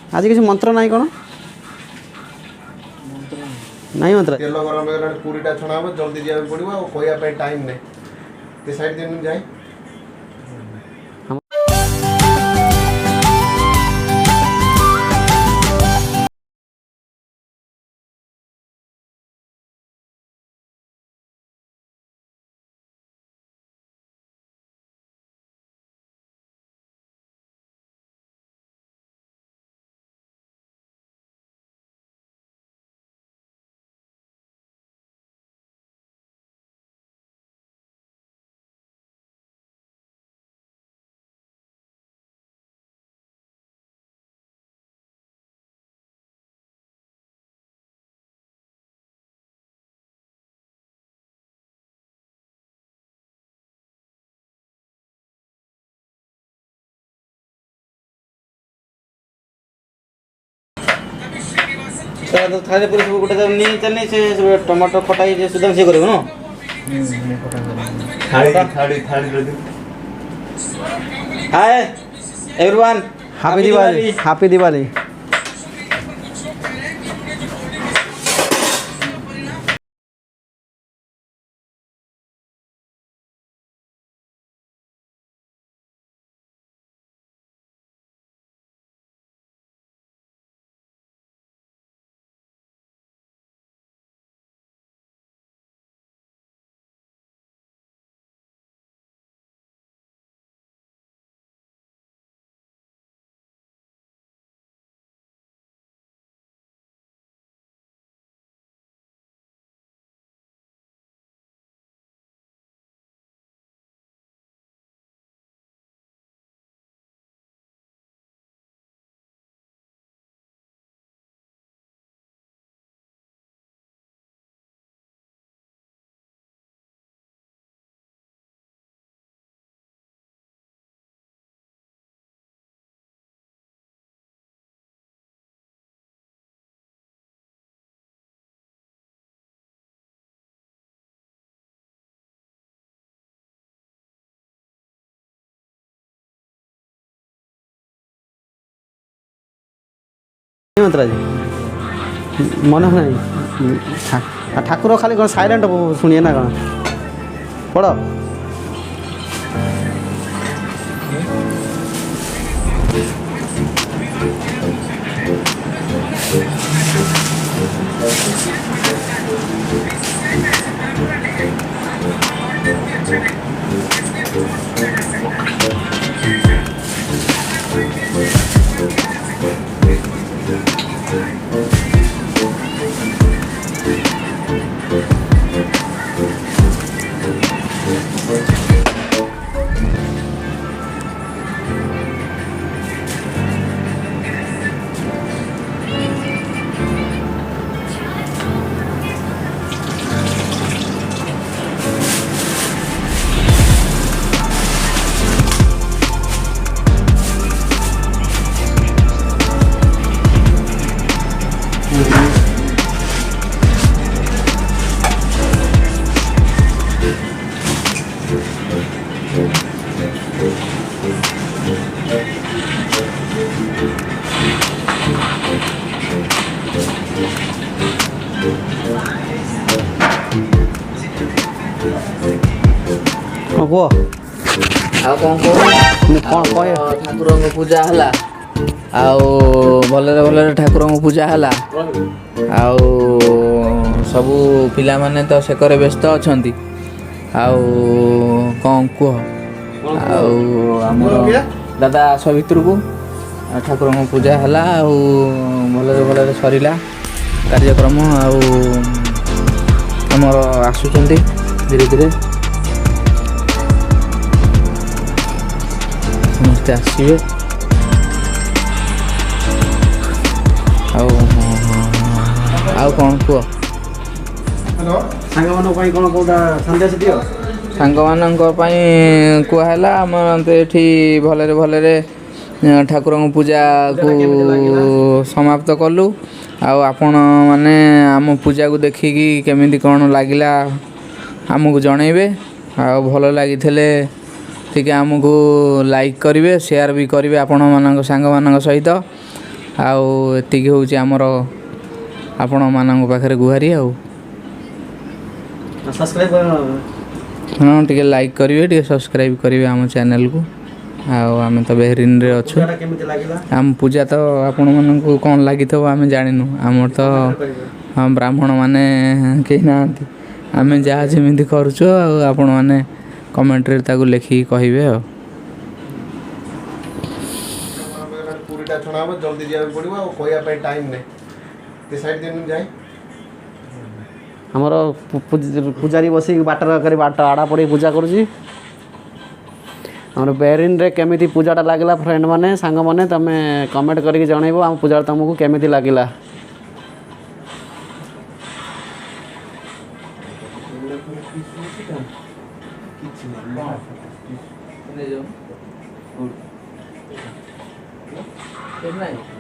आज किसी मंत्र नहीं कौन नहीं मंत्र तेल गरम हो पूरीटा छणा हम जल्दी जाए पड़ो और कहवाई टाइम नहीं ते साइड दिन जाए तो थारे पूरे सब गोटे नहीं चलनी से टमाटर खटा ही सुधा से करियो न थाली थाली थाली hi everyone happy Diwali happy Diwali मंत्र जी मन नहीं ठाकुर खाली कौन साइलेंट शुणिए ना कौन पढ़ कह ठाकुर पूजा है भलरे भलरे ठाकुर पूजा है सबू पिला माने तो सेकरे व्यस्त अच्छा कौन कह दादा आस भितर को ठाकुर पूजा है भलरे भलरे सरला कार्यक्रम आमर आसुचंती धीरे धीरे समस्ते आसवे कौन कह सांग मान कहला आम ये भलरे भलरे ठाकुर पूजा को समाप्त कलु आपण माने आम पूजा को देखिकी केमिति कौन लगिला आमको जनइबे भल लगी ठीक आमको लाइक करेंगे शेयर भी करेंगे आपण मान सांग मान सहित ଆଉ ଏତିକି ହେଉଛି ଆମର ଆପଣମାନଙ୍କ ପାଖରେ ଗୁହାରି ଆଉ ସବସ୍କ୍ରାଇବ୍ କର। ହଁ ଟିକେ ଲାଇକ୍ କରିବେ, ଟିକେ ସବସ୍କ୍ରାଇବ୍ କରିବେ ଆମ ଚ୍ୟାନେଲକୁ। ଆଉ ଆମେ ତ ବେହେରିନରେ ଅଛୁ। ପୂଜାଟା କେମିତି ଲାଗିଲା ଆମ ପୂଜା ତ ଆପଣମାନଙ୍କୁ କ'ଣ ଲାଗିଥିବ ଆମେ ଜାଣିନୁ, ଆମର ତ ବ୍ରାହ୍ମଣ ମାନେ କେହି ନାହାନ୍ତି, ଆମେ ଯାହା ଯେମିତି କରୁଛୁ ଆଉ ଆପଣମାନେ କମେଣ୍ଟରେ ତାକୁ ଲେଖିକି କହିବେ ଆଉ। ପୁରୀଟା ଛଣା ହେବ, ଜଲ୍ଦି ଯିବାକୁ ପଡ଼ିବ ଆଉ କହିବା ପାଇଁ ଟାଇମ୍ ନାହିଁ। ସେ ସାଇଡ଼୍ ଦିନ ଯାଏ ଆମର ପୂଜାରୀ ବସିକି ବାଟର ବାଟ ଆଡ଼ା ପଡ଼ିକି ପୂଜା କରୁଛି। ଆମର ବେରିନରେ କେମିତି ପୂଜାଟା ଲାଗିଲା ଫ୍ରେଣ୍ଡମାନେ ସାଙ୍ଗମାନେ ତୁମେ କମେଣ୍ଟ କରିକି ଜଣାଇବ ଆମ ପୂଜାଟା ତୁମକୁ କେମିତି ଲାଗିଲା। କିଛି ନାହିଁ।